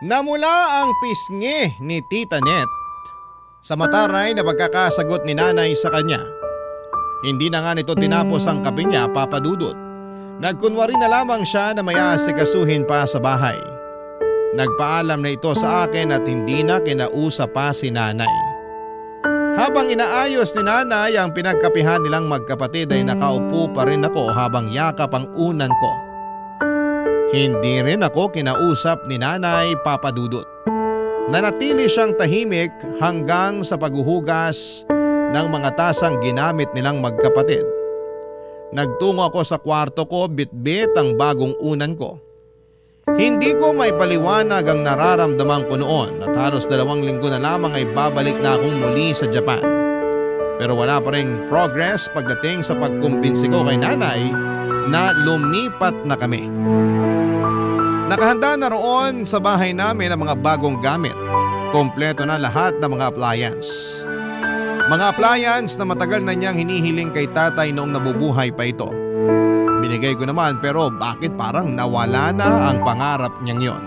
Speaker 3: Namula ang pisngi ni Tita Net sa mataray na pagkakasagot ni nanay sa kanya. Hindi na nga nito tinapos ang kape niya, Papa Dudut. Nagkunwari na lamang siya na may aasikasuhin pa sa bahay. Nagpaalam na ito sa akin at hindi na kinausap pa si nanay. Habang inaayos ni nanay ang pinagkapihan nilang magkapatid ay nakaupo pa rin ako habang yakap ang unan ko. Hindi rin ako kinausap ni nanay, Papa Dudut. Nanatili siyang tahimik hanggang sa paghuhugas ng mga tasang ginamit nilang magkapatid. Nagtungo ako sa kwarto ko, bitbit ang bagong unan ko. Hindi ko may paliwanag ang nararamdaman ko noon at halos 2 linggo na lamang ay babalik na akong muli sa Japan. Pero wala pa ring progress pagdating sa pagkumbinsi ko kay nanay na lumipat na kami. Nakahanda na roon sa bahay namin ang mga bagong gamit. Kompleto na lahat ng mga appliance. Mga appliance na matagal na niyang hinihiling kay tatay noong nabubuhay pa ito. Binigay ko naman pero bakit parang nawala na ang pangarap niyang yon.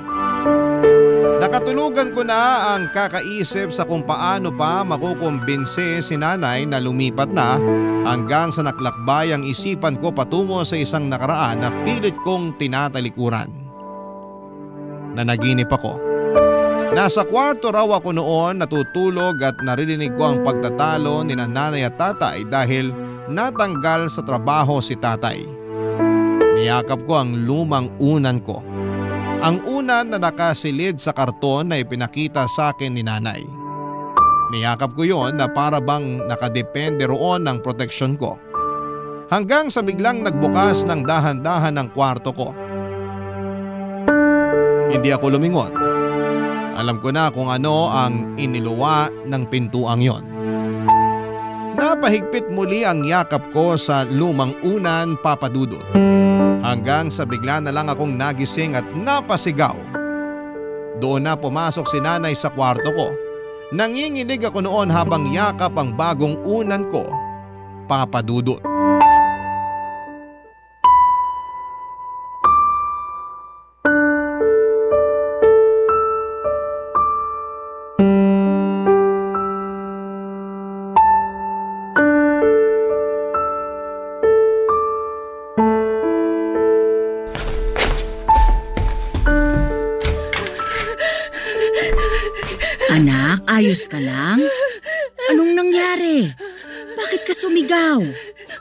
Speaker 3: Nakatulugan ko na ang kakaisip sa kung paano pa makukumbinsi si nanay na lumipat na hanggang sa naklakbay ang isipan ko patungo sa isang nakaraan na pilit kong tinatalikuran. Nanaginip ako. Nasa kwarto raw ako noon natutulog at naririnig ko ang pagtatalo ni nanay at tatay dahil natanggal sa trabaho si tatay. Niyakap ko ang lumang unan ko. Ang unan na nakasilid sa karton na ipinakita sa akin ni nanay. Niyakap ko yon na para bang nakadepende roon ng proteksyon ko. Hanggang sa biglang nagbukas ng dahan-dahan ng kwarto ko. Hindi ako lumingon. Alam ko na kung ano ang iniluwa ng pintuang yon. Napahigpit muli ang yakap ko sa lumang unan, Papa Dudut. Hanggang sa bigla na lang akong nagising at napasigaw. Doon na pumasok si nanay sa kwarto ko. Nanginginig ako noon habang yakap ang bagong unan ko, Papa Dudut.
Speaker 4: Anak, ayos ka lang? Anong nangyari? Bakit ka sumigaw?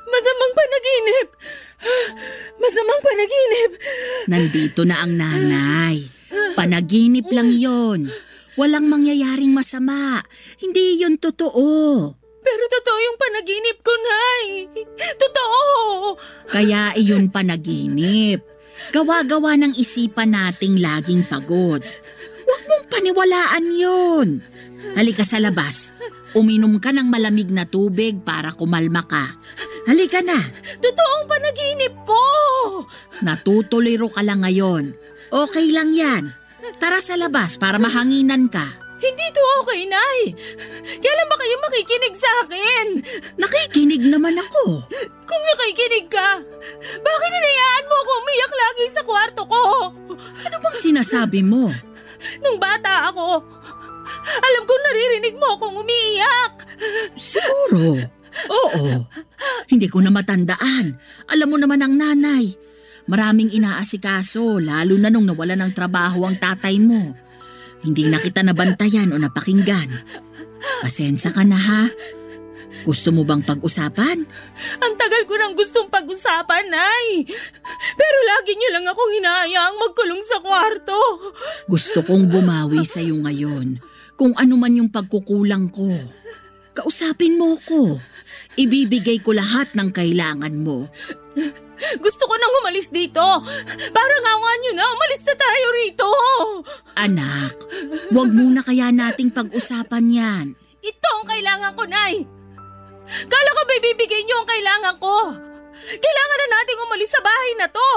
Speaker 5: Masamang panaginip! Masamang panaginip!
Speaker 4: Nandito na ang nanay. Panaginip lang yon. Walang mangyayaring masama. Hindi yun totoo.
Speaker 5: Pero totoo yung panaginip ko, Nay! Totoo!
Speaker 4: Kaya iyon panaginip. Gawa-gawa ng isipan nating laging pagod. Huwag mong paniwalaan yun. Halika sa labas. Uminom ka ng malamig na tubig para kumalma ka. Halika na.
Speaker 5: Totoong panaginip ko!
Speaker 4: Natutuliro ka lang ngayon. Okay lang yan. Tara sa labas para mahanginan ka.
Speaker 5: Hindi to okay, Nay. Kailan ba kayo makikinig sa akin?
Speaker 4: Nakikinig naman ako.
Speaker 5: Kung nakikinig ka, bakit hinayaan mo ako umiyak lagi sa kwarto ko?
Speaker 4: Ano bang sinasabi mo?
Speaker 5: Nung bata ako, alam kong naririnig mo akong umiiyak.
Speaker 4: Siguro. Oo. Hindi ko na matandaan. Alam mo naman ang nanay. Maraming inaasikaso, lalo na nung nawala ng trabaho ang tatay mo. Hindi na kita nabantayan o napakinggan. Pasensya ka na ha. Gusto mo bang pag-usapan?
Speaker 5: Ang tagal ko nang gustong pag-usapan, Nay. Pero lagi niyo lang akong hinahayaang magkulong sa kwarto.
Speaker 4: Gusto kong bumawi sa'yo ngayon kung ano man yung pagkukulang ko. Kausapin mo ko. Ibibigay ko lahat ng kailangan mo.
Speaker 5: Gusto ko nang umalis dito. Parang awa niyo na, umalis na tayo rito.
Speaker 4: Anak, wag muna kaya nating pag-usapan yan.
Speaker 5: Ito ang kailangan ko, Nay. Kala ko ba ibibigay niyo ang kailangan ko? Kailangan na nating umalis sa bahay na to.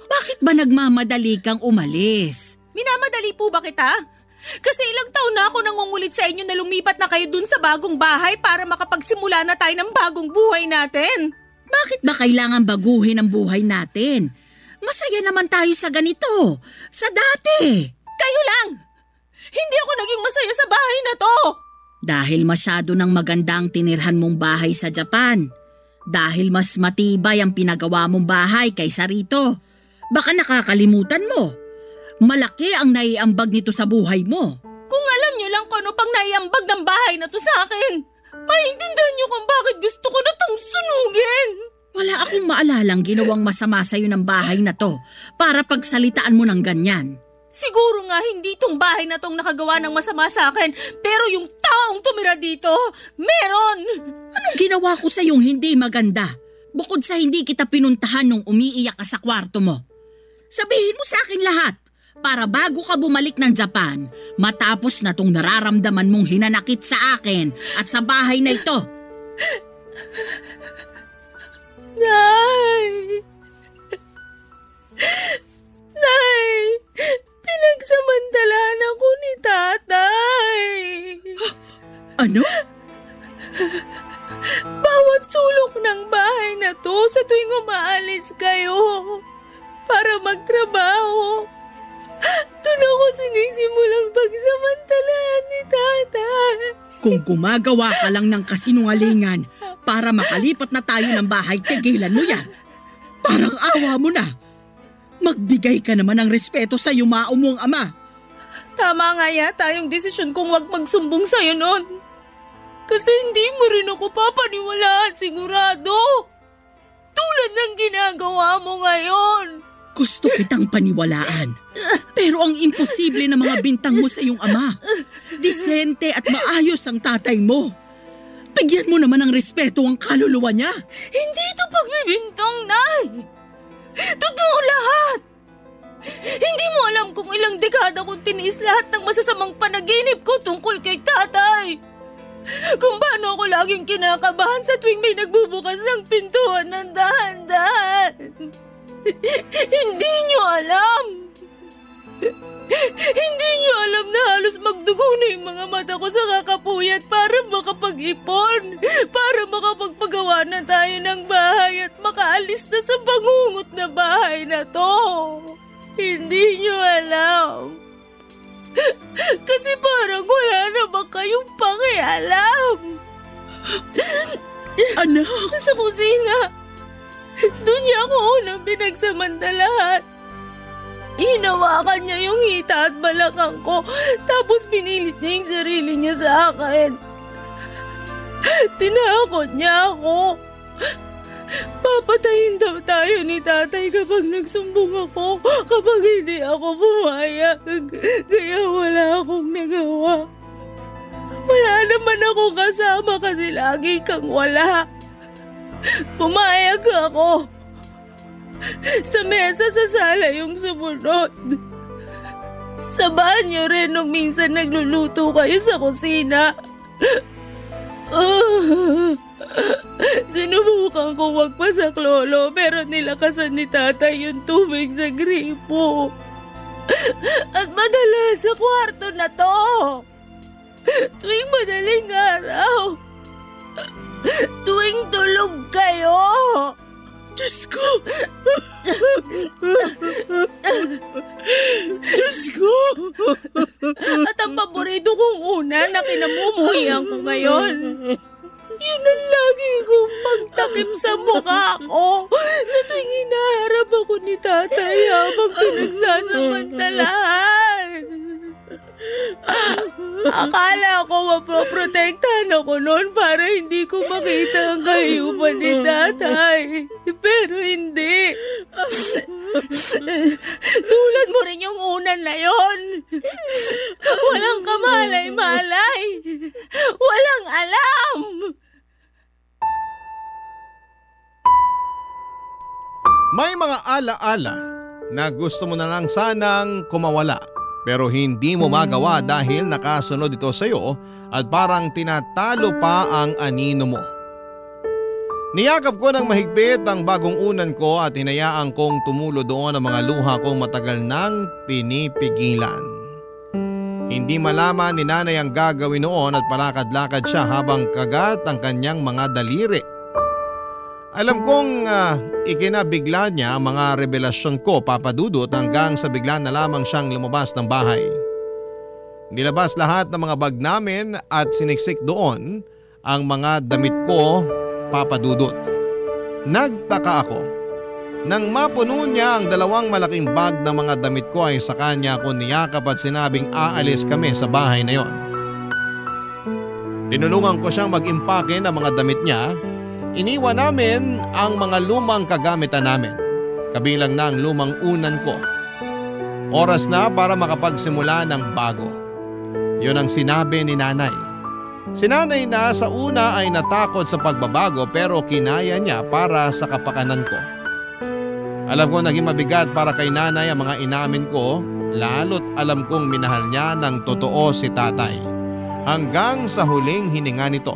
Speaker 4: Bakit ba nagmamadali kang umalis?
Speaker 5: Minamadali po ba kita? Kasi ilang taon na ako nangungulit sa inyo na lumipat na kayo dun sa bagong bahay para makapagsimula na tayo ng bagong buhay natin.
Speaker 4: Bakit ba kailangan baguhin ang buhay natin? Masaya naman tayo sa ganito, sa dati.
Speaker 5: Kayo lang! Hindi ako naging masaya sa bahay na to!
Speaker 4: Dahil masyado ng maganda ang tinirhan mong bahay sa Japan. Dahil mas matibay ang pinagawa mong bahay kaysa rito. Baka nakakalimutan mo. Malaki ang naiambag nito sa buhay mo.
Speaker 5: Kung alam niyo lang kung ano pang naiambag ng bahay na to sa akin, maintindihan niyo kung bakit gusto ko na tong sunugin.
Speaker 4: Wala akong maalalang ginawang masama sa'yo ng bahay na to para pagsalitaan mo ng ganyan.
Speaker 5: Siguro nga hindi itong bahay na tong nakagawa ng masama sa akin, pero yung taong tumira dito, meron!
Speaker 4: Anong ginawa ko sa'yong hindi maganda? Bukod sa hindi kita pinuntahan nung umiiyak ka sa kwarto mo. Sabihin mo sa akin lahat para bago ka bumalik ng Japan, matapos na tong nararamdaman mong hinanakit sa akin at sa bahay na ito.
Speaker 5: Nay! Nay! Pinagsamantalahan ako ni tatay.
Speaker 4: Ano?
Speaker 5: Bawat sulok ng bahay na to sa tuwing umaalis kayo para magtrabaho, doon ako sinisimulang pagsamantalahan ni tatay.
Speaker 4: Kung gumagawa ka lang ng kasinungalingan para makalipat na tayo ng bahay, tigilan mo yan. Parang awa mo na. Magbigay ka naman ng respeto sa yumao mong ama.
Speaker 5: Tama nga yata yung desisyon kong wag magsumbong sa'yo noon. Kasi hindi mo rin ako papaniwalaan sigurado. Tulad ng ginagawa mo ngayon.
Speaker 4: Gusto kitang paniwalaan. Pero ang imposible na mga bintang mo sa iyong ama. Disente at maayos ang tatay mo. Bigyan mo naman ng respeto ang kaluluwa niya.
Speaker 5: Hindi ito pagbibintang, Nay. Totoo lahat. Hindi mo alam kung ilang dekada kong tiniis lahat ng masasamang panaginip ko tungkol kay tatay. Kung paano ako laging kinakabahan sa tuwing may nagbubukas ng pintuan ng dahan-dahan. Hindi niyo alam. Hindi niyo alam na halos magdugo na yung mga mata ko sa kakapuyat para makapag-ipon, para makapagpagawa na tayo ng bahay at makaalis na sa bangungot na bahay na to. Hindi niyo alam. Kasi parang wala na ba kayong pakialam?
Speaker 4: Anak!
Speaker 5: Sa kusina. Doon niya ako unang pinagsamantalahan. Hinawakan niya yung hita at balakang ko, tapos pinilit niya yung sarili niya sa akin. Tinakot niya ako. Papatayin daw tayo ni tatay kapag nagsumbong ako, kapag hindi ako pumayag. Kaya wala akong nagawa. Wala naman akong kasama kasi lagi kang wala. Pumayag ako. Sa mesa sa sala yung sumunod. Sa banyo rin nung minsan nagluluto kayo sa kusina. Sinubukan ko magpasak lolo pero nilakasan ni tatay yung tubig sa gripo. At madalas sa kwarto na to. Tuwing madaling araw. Tuwing tulog kayo. Diyos ko! Diyos ko! At ang paborito kong una na kinamumuhian ko ngayon, yun ang lagi kong pagtakip sa mukha ko sa tuwing hinaharap ako ni tatay habang pinagsasamantalahan. Akala ko mapoprotektahan ako noon para hindi ko makita ang kahiyupan ni tatay. Pero hindi. Tulad mo rin yung unan na yon. Walang kamalay-malay. Walang alam.
Speaker 3: May mga ala-ala na gusto mo na lang sanang kumawala. Pero hindi mo magawa dahil nakasunod ito sa iyo at parang tinatalo pa ang anino mo. Niyakap ko ng mahigpit ang bagong unan ko at hinayaan kong tumulo doon ang mga luha kong matagal nang pinipigilan. Hindi malaman ni nanay ang gagawin noon at palakad-lakad siya habang kagat ang kanyang mga daliri. Alam kong ikinabigla niya ang mga revelasyon ko, Papa Dudut, hanggang sa bigla na lamang siyang lumabas ng bahay. Nilabas lahat ng mga bag namin at siniksik doon ang mga damit ko, Papa Dudut. Nagtaka ako. Nang mapuno niya ang 2 malaking bag ng mga damit ko ay sa kanya ako niyakap at sinabing aalis kami sa bahay na yon. Tinulungan ko siyang mag-impake ng mga damit niya. Iniwan namin ang mga lumang kagamitan namin, kabilang na ang lumang unan ko. Oras na para makapagsimula ng bago. Yun ang sinabi ni nanay. Si nanay na sa una ay natakot sa pagbabago pero kinaya niya para sa kapakanan ko. Alam ko naging mabigat para kay nanay ang mga inamin ko, lalo't alam kong minahal niya ng totoo si tatay hanggang sa huling hininga nito.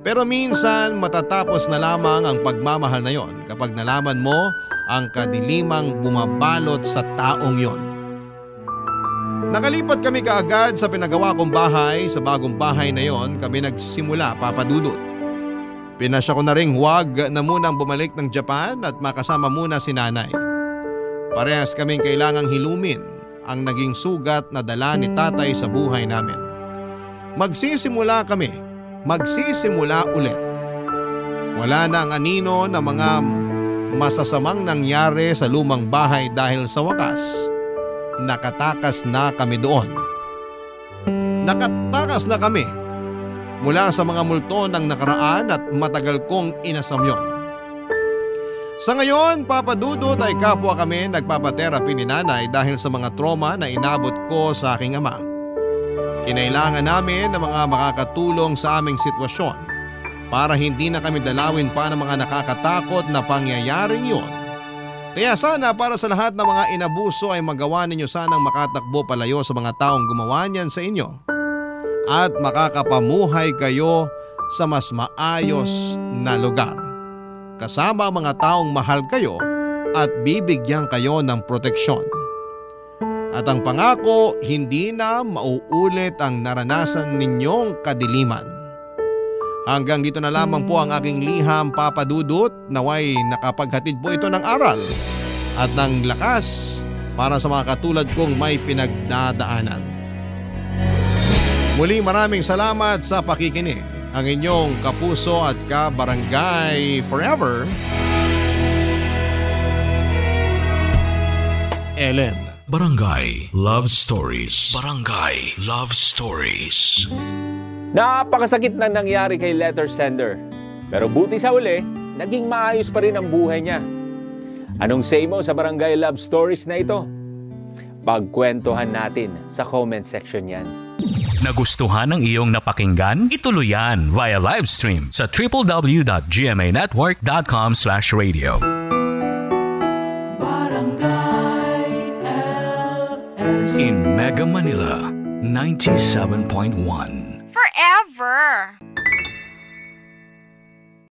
Speaker 3: Pero minsan matatapos na lamang ang pagmamahal na yon kapag nalaman mo ang kadilimang bumabalot sa taong yon. Nakalipat kami kaagad sa pinagawa kong bahay. Sa bagong bahay na yon kami nagsimula, Papa Dudut. Pinasya ko na ring huwag na munang bumalik ng Japan at makasama muna si nanay. Parehas kaming kailangang hilumin ang naging sugat na dala ni tatay sa buhay namin. Magsisimula kami, magsisimula ulit. Wala na ang anino na mga masasamang nangyari sa lumang bahay dahil sa wakas, nakatakas na kami doon. Nakatakas na kami mula sa mga multo ng nakaraan at matagal kong inasam yon. Sa ngayon, Papa Dudut, ay kapwa kami nagpapaterapi ni nanay dahil sa mga trauma na inabot ko sa aking ama. Kinailangan namin ng mga makakatulong sa aming sitwasyon para hindi na kami dalawin pa ng mga nakakatakot na pangyayaring yun. Kaya sana para sa lahat ng mga inabuso ay magawa ninyo sanang makatakbo palayo sa mga taong gumawa niyan sa inyo at makakapamuhay kayo sa mas maayos na lugar. Kasama ang mga taong mahal kayo at bibigyan kayo ng proteksyon. At ang pangako, hindi na mauulit ang naranasan ninyong kadiliman. Hanggang dito na lamang po ang aking liham, Papa Dudut. Naway nakapaghatid po ito ng aral at ng lakas para sa mga katulad kong may pinagdadaanan. Muli maraming salamat sa pakikinig. Ang inyong kapuso at kabarangay forever, Ellen.
Speaker 1: Barangay Love Stories. Barangay Love Stories.
Speaker 7: Napakasakit na nangyari kay letter sender. Pero buti sa uli, naging maayos pa rin ang buhay niya. Anong say mo sa Barangay Love Stories na ito? Pagkwentuhan natin sa comment section yan.
Speaker 8: Nagustuhan ng iyong napakinggan? Ituloy yan via live stream sa www.gmanetwork.com/radio.
Speaker 2: Barangay LS.
Speaker 1: In Mega Manila, 97.1.
Speaker 9: Forever.